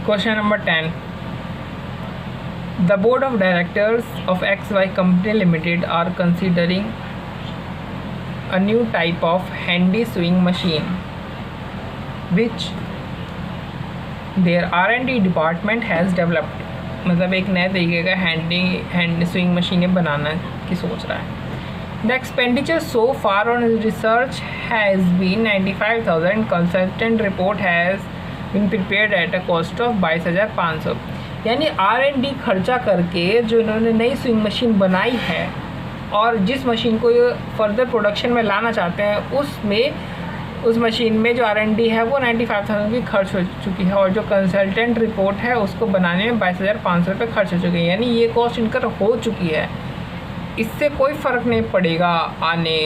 Question number 10. The board of directors of XY Company Limited are considering a new type of handy sewing machine which their R&D department has developed. मतलब एक नए तरीके का hand swing मशीनें बनाना की सोच रहा है. The expenditure so far on research has been 95,000. Consultant report has been prepared at a cost of 22,500. यानी R&D खर्चा करके जो इन्होंने नई स्विंग मशीन बनाई है और जिस मशीन को ये फर्दर प्रोडक्शन में लाना चाहते हैं उस मशीन में जो R&D है वो 95,000 की खर्च हो चुकी है और जो कंसल्टेंट रिपोर्ट है उसको बनाने में 22,500 रुपये खर्च हो चुके हैं. यानी ये कॉस्ट इनकर हो चुकी है. इससे कोई फ़र्क नहीं पड़ेगा आने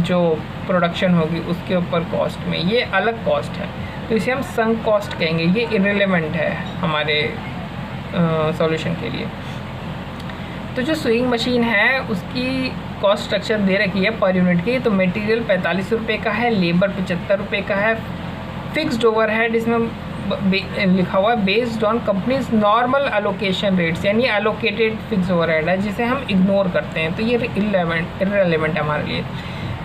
जो प्रोडक्शन होगी उसके ऊपर कॉस्ट में. ये अलग कॉस्ट है तो इसे हम संक कॉस्ट कहेंगे. ये इररिलेवेंट है हमारे सॉल्यूशन के लिए. तो जो स्विंग मशीन है उसकी कॉस्ट स्ट्रक्चर दे रखी है पर यूनिट की. तो मटेरियल 45 रुपये का है, लेबर 75 रुपये का है, फिक्स्ड ओवरहेड इसमें लिखा हुआ है based on companies normal allocation rates. यानी एलोकेटेड फिक्स ओवरहेड है जिसे हम इग्नोर करते हैं. तो ये इररिलेवेंट है हमारे लिए.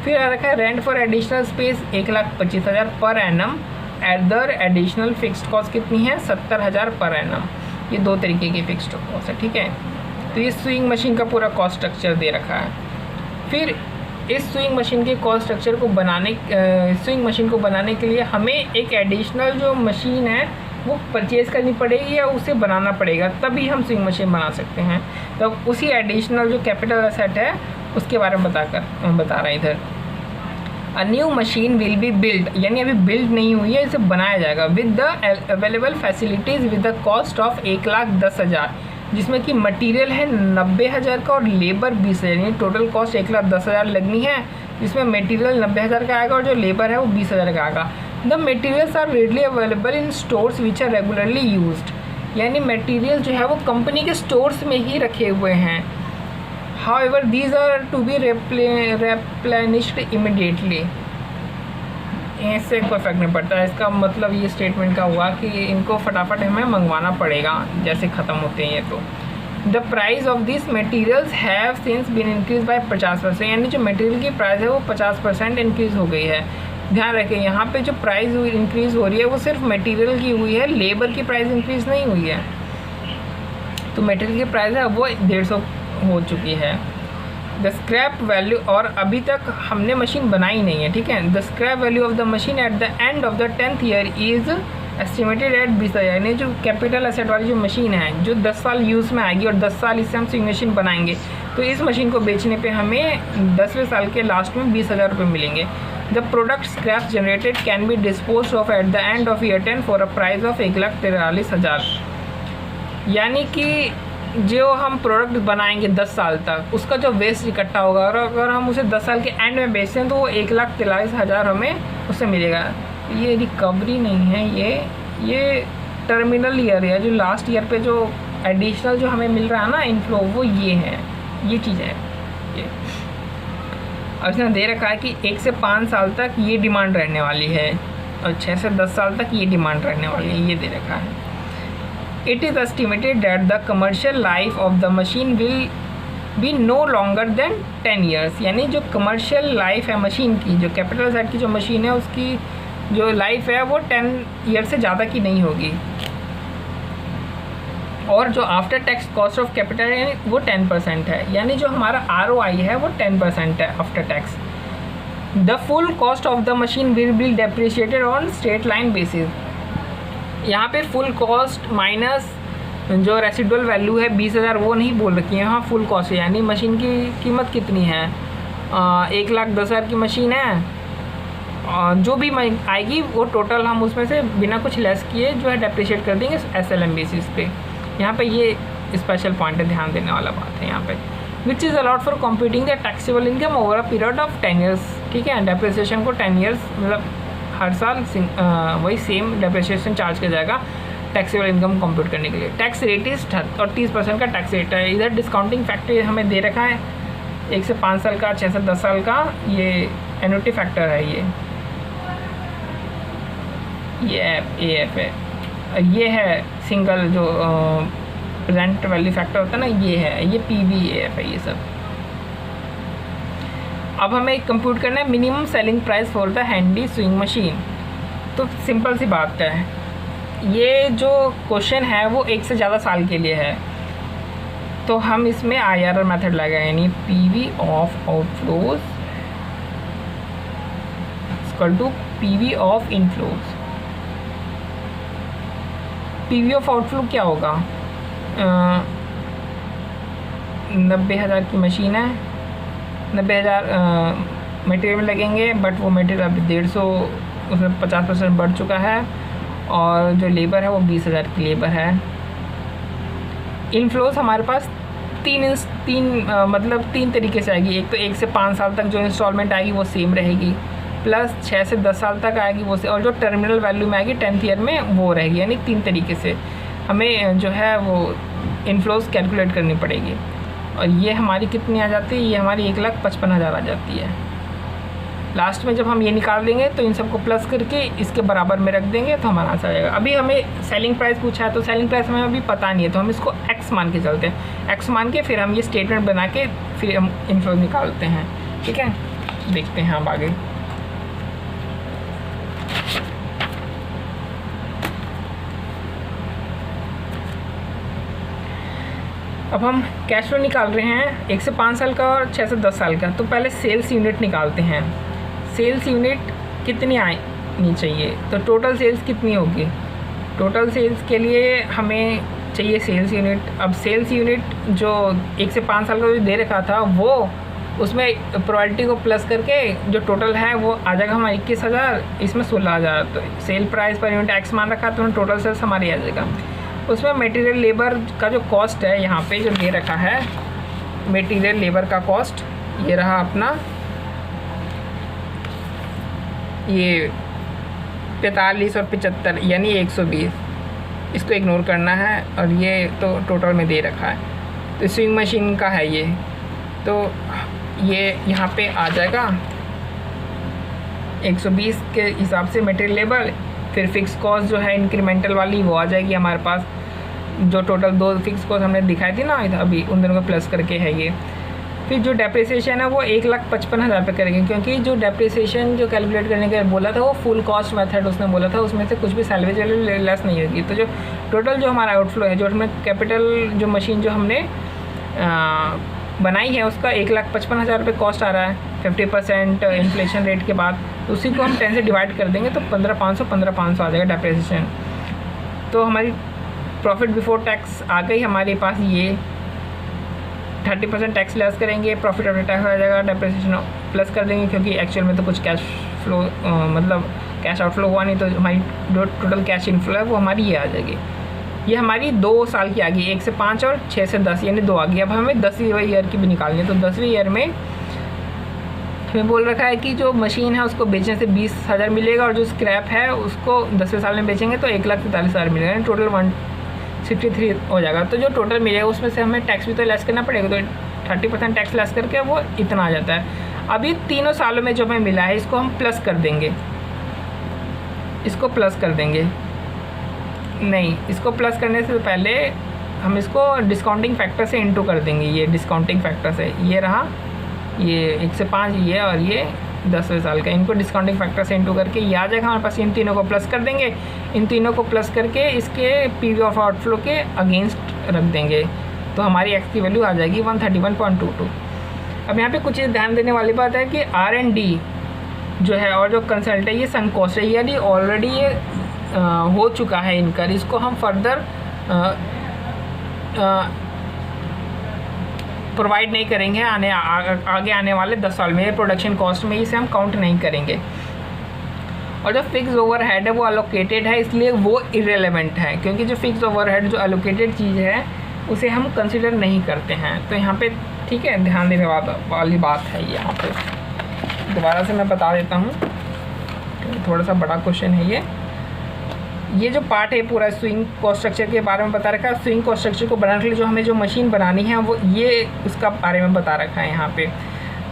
फिर आ रखा है rent for additional space 1,25,000 per annum. Other additional fixed cost कितनी है 70,000 पर एनम. ये दो तरीके की फिक्स्ड कॉस्ट है. ठीक है. तो ये स्विंग मशीन का पूरा कॉस्ट स्ट्रक्चर दे रखा है. फिर इस स्विंग मशीन के कॉस्ट स्ट्रक्चर को बनाने के लिए हमें एक एडिशनल जो मशीन है वो परचेज़ करनी पड़ेगी या उसे बनाना पड़ेगा, तभी हम स्विंग मशीन बना सकते हैं. तो उसी एडिशनल जो कैपिटल एसेट है उसके बारे में बता रहा है इधर. A new machine will be build. यानी अभी बिल्ड नहीं हुई है, इसे बनाया जाएगा with the available facilities with the cost of 1,10,000 जिसमें कि मटेरियल है 90,000 का और लेबर 20,000. यानी टोटल कॉस्ट 1,10,000 लगनी है जिसमें मटेरियल 90,000 का आएगा और जो लेबर है वो 20,000 का आएगा. The materials are readily available in stores which are regularly used. यानी मटेरियल जो है वो कंपनी के स्टोर्स में ही रखे हुए हैं. However these are to be replenished immediately. इससे कोई फर्क नहीं पड़ता. इसका मतलब ये स्टेटमेंट का हुआ कि इनको फटाफट हमें मंगवाना पड़ेगा जैसे ख़त्म होते हैं ये. तो the price of this materials have since been increase by 50%. यानी जो मटेरियल की प्राइस है वो 50% इंक्रीज़ हो गई है. ध्यान रखें यहाँ पे जो प्राइस इंक्रीज़ हो रही है वो सिर्फ मटेरियल की हुई है, लेबर की प्राइस इंक्रीज़ नहीं हुई है. तो मटेरियल की प्राइस है वो 150 हो चुकी है. द स्क्रैप वैल्यू, और अभी तक हमने मशीन बनाई नहीं है. ठीक है. The scrap value of the machine at the end of the 10th year is estimated at 20,000. यानी जो कैपिटल एसेट वाली जो मशीन है जो 10 साल यूज़ में आएगी और 10 साल इससे हम स्विंग मशीन बनाएंगे तो इस मशीन को बेचने पे हमें 10वें साल के लास्ट में 20,000 रुपये मिलेंगे. The product scrap generated can be dispose of at the end of year 10 for a price of 1,43,000. यानी कि जो हम प्रोडक्ट बनाएंगे 10 साल तक उसका जो वेस्ट इकट्ठा होगा और अगर हम उसे 10 साल के एंड में बेचते हैं तो वो 1,43,000 हमें उससे मिलेगा. ये रिकवरी नहीं है, ये टर्मिनल ईयर है. जो लास्ट ईयर पे जो एडिशनल जो हमें मिल रहा है ना इनफ्लो वो ये है, ये चीज़ है ये. और इसने दे रखा है कि 1 से 5 साल तक ये डिमांड रहने वाली है और 6 से 10 साल तक ये डिमांड रहने वाली है. ये दे रखा है. It is estimated that the commercial life of the machine will be no longer than 10 years. यानी जो कमर्शियल लाइफ है मशीन की, जो कैपिटल साइड की जो मशीन है उसकी जो लाइफ है वो 10 ईयर से ज़्यादा की नहीं होगी. और जो after tax cost of capital है वो 10% है. यानी जो हमारा ROI है वो 10% है after tax. The full cost of the machine will be depreciated on straight line basis. यहाँ पे फुल कॉस्ट माइनस जो रेसिडुअल वैल्यू है 20,000 वो नहीं बोल रखी है. यहाँ फुल कॉस्ट है. यानी मशीन की कीमत कितनी है 1,10,000 की मशीन है. जो भी आएगी वो टोटल हम उसमें से बिना कुछ लेस किए जो है डेप्रिशिएट कर देंगे SLM बेसिस पे. यहाँ पे ये स्पेशल पॉइंट है, ध्यान देने वाला बात है यहाँ पे. Which is allowed for computing the taxable income over a period of 10 years. ठीक है. डेप्रिसिएशन को 10 ईयर्स मतलब हर साल वही सेम डेप्रिसिएशन चार्ज किया जाएगा टैक्सेबल इनकम कंप्यूट करने के लिए. टैक्स रेट इज 30% का टैक्स रेट है. इधर डिस्काउंटिंग फैक्टर हमें दे रखा है 1 से 5 साल का, 6 से 10 साल का. ये एन्युटी फैक्टर है. ये AF है. ये है सिंगल जो प्रेजेंट वैल्यू फैक्टर होता है ना, ये है, ये PVAF है ये सब। अब हमें कंप्यूट करना है minimum selling price for the handy swing machine. तो सिंपल सी बात है, ये जो क्वेश्चन है वो 1 से ज़्यादा साल के लिए है, तो हम इसमें IRR मेथड लगाए, यानी PV of outflows equal to PV of inflows. PV of outflow क्या होगा, 90,000 की मशीन है, 90,000 मटेरियल लगेंगे, बट वो मटेरियल अभी 150 उसमें 50% बढ़ चुका है, और जो लेबर है वो 20,000 की लेबर है। इनफ्लोज हमारे पास तीन तरीके से आएगी। एक तो 1 से 5 साल तक जो इंस्टॉलमेंट आएगी वो सेम रहेगी, प्लस 6 से 10 साल तक आएगी वो से, और जो टर्मिनल वैल्यू में आएगी 10th ईयर में वो रहेगी। यानी 3 तरीके से हमें जो है वो इनफ्लोज कैलकुलेट करनी पड़ेगी। और ये हमारी कितनी आ जाती है, ये हमारी 1,55,000 आ जाती है। लास्ट में जब हम ये निकाल देंगे तो इन सबको प्लस करके इसके बराबर में रख देंगे तो हमारा आंसर आ जाएगा। अभी हमें सेलिंग प्राइस पूछा है, तो सेलिंग प्राइस हमें अभी पता नहीं है, तो हम इसको एक्स मान के चलते हैं। एक्स मान के फिर हम ये स्टेटमेंट बना के फिर हम इनफ्लोज निकालते हैं। ठीक है, देखते हैं हम आगे। अब हम कैश फ्लो निकाल रहे हैं 1 से 5 साल का और 6 से 10 साल का। तो पहले सेल्स यूनिट निकालते हैं। सेल्स यूनिट कितनी आनी चाहिए, तो टोटल सेल्स कितनी होगी। टोटल सेल्स के लिए हमें चाहिए सेल्स यूनिट। अब सेल्स यूनिट जो 1 से 5 साल का जो दे रखा था वो उसमें प्रोबेबिलिटी को प्लस करके जो टोटल है वो आ जाएगा हमारा 21,000, इसमें 16,000। तो sale price per unit x मान रखा, तो टोटल सेल्स हमारी आ जाएगा। उसमें मटेरियल लेबर का जो कॉस्ट है यहाँ पे जो दे रखा है, मटेरियल लेबर का कॉस्ट ये रहा अपना, ये 45 और 75 यानी 120, इसको इग्नोर करना है। और ये तो टोटल में दे रखा है, तो स्विंग मशीन का है ये, तो ये यहाँ पे आ जाएगा 120 के हिसाब से मटेरियल लेबर। फिर फिक्स कॉस्ट जो है इंक्रीमेंटल वाली वो आ जाएगी हमारे पास, जो टोटल 2 फिक्स कॉस्ट हमने दिखाई थी ना अभी, उन दोनों को प्लस करके है ये। फिर जो डेप्रिसिएशन है वो 1,55,000 पे करेंगे, क्योंकि जो डेप्रिसिएशन जो कैलकुलेट करने का बोला था वो फुल कॉस्ट मेथड उसने बोला था, उसमें से कुछ भी सैलवेज वैल्यू लेस नहीं होगी। तो जो टोटल जो हमारा आउटफ्लो है, जो हमें कैपिटल जो मशीन जो हमने बनाई है उसका 1,55,000 रुपये कॉस्ट आ रहा है 50% इन्फ्लेशन रेट के बाद। उसी को हम 10 से डिवाइड कर देंगे तो 15,500 आ जाएगा डेप्रिसिएशन। तो हमारी प्रॉफिट बिफोर टैक्स आ गई हमारे पास, ये 30% टैक्स लेस करेंगे, प्रॉफिट आफ्टर टैक्स आ जाएगा, डेप्रिसिएशन प्लस कर देंगे, क्योंकि एक्चुअल में तो कुछ कैश फ्लो मतलब कैश आउटफ्लो हुआ नहीं, तो हमारी जो टोटल कैश इनफ्लो है वो हमारी ये आ जाएगी। ये हमारी 2 साल की आ गई, 1 से 5 और 6 से 10 यानी 2 आ गई। अब हमें 10वीं ईयर की भी निकालनी है, तो 10वीं ईयर में हमें बोल रखा है कि जो मशीन है उसको बेचने से 20,000 मिलेगा, और जो स्क्रैप है उसको 10वें साल में बेचेंगे तो 1,43,000 मिलेगा, यानी टोटल 163 हो जाएगा। तो जो टोटल मिलेगा उसमें से हमें टैक्स भी तो लेस करना पड़ेगा, तो 30% टैक्स लेस करके वो इतना आ जाता है। अब ये तीनों सालों में जो हमें मिला है इसको हम प्लस कर देंगे, इसको प्लस कर देंगे, नहीं इसको प्लस करने से पहले हम इसको डिस्काउंटिंग फैक्टर से इंटू कर देंगे। ये डिस्काउंटिंग फैक्टर से ये रहा, ये 1 से 5 ये, और ये 10वें साल का, इनको डिस्काउंटिंग फैक्टर से इंटू करके ये आ जाएगा हमारे पास। इन तीनों को प्लस कर देंगे, इन तीनों को प्लस करके इसके पीवी ऑफ आउटफ्लो के अगेंस्ट रख देंगे, तो हमारी एक्स की वैल्यू आ जाएगी 131.22। अब यहाँ पे कुछ चीज़ ध्यान देने वाली बात है कि R&D जो है और जो कंसल्ट है ये सन कॉस्ट है, यानी ऑलरेडी ये हो चुका है इनकर, इसको हम फर्दर प्रोवाइड नहीं करेंगे आगे आने वाले 10 साल में, प्रोडक्शन कॉस्ट में इसे हम काउंट नहीं करेंगे। और जो फिक्स ओवरहेड है वो अलोकेटेड है, इसलिए वो इरेलेवेंट है, क्योंकि जो फिक्स ओवरहेड जो अलोकेटेड चीज़ है उसे हम कंसिडर नहीं करते हैं। तो यहाँ पे ठीक है, ध्यान देने वाली बात है। यहाँ पे दोबारा से मैं बता देता हूँ, थोड़ा सा बड़ा क्वेश्चन है ये जो पार्ट है पूरा स्विंग कॉस्ट स्ट्रक्चर के बारे में बता रखा है। स्विंग कॉस्ट स्ट्रक्चर को बनाने के लिए जो हमें जो मशीन बनानी है वो ये उसका बारे में बता रखा है।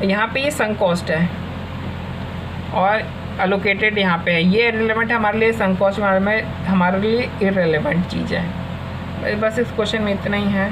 यहाँ पे ये संक कॉस्ट है, और अलोकेटेड यहाँ पे है, ये इरेलीवेंट है हमारे लिए, संक कॉस्ट में हमारे लिए इरेलीवेंट चीज़ है। बस इस क्वेश्चन में इतना ही है।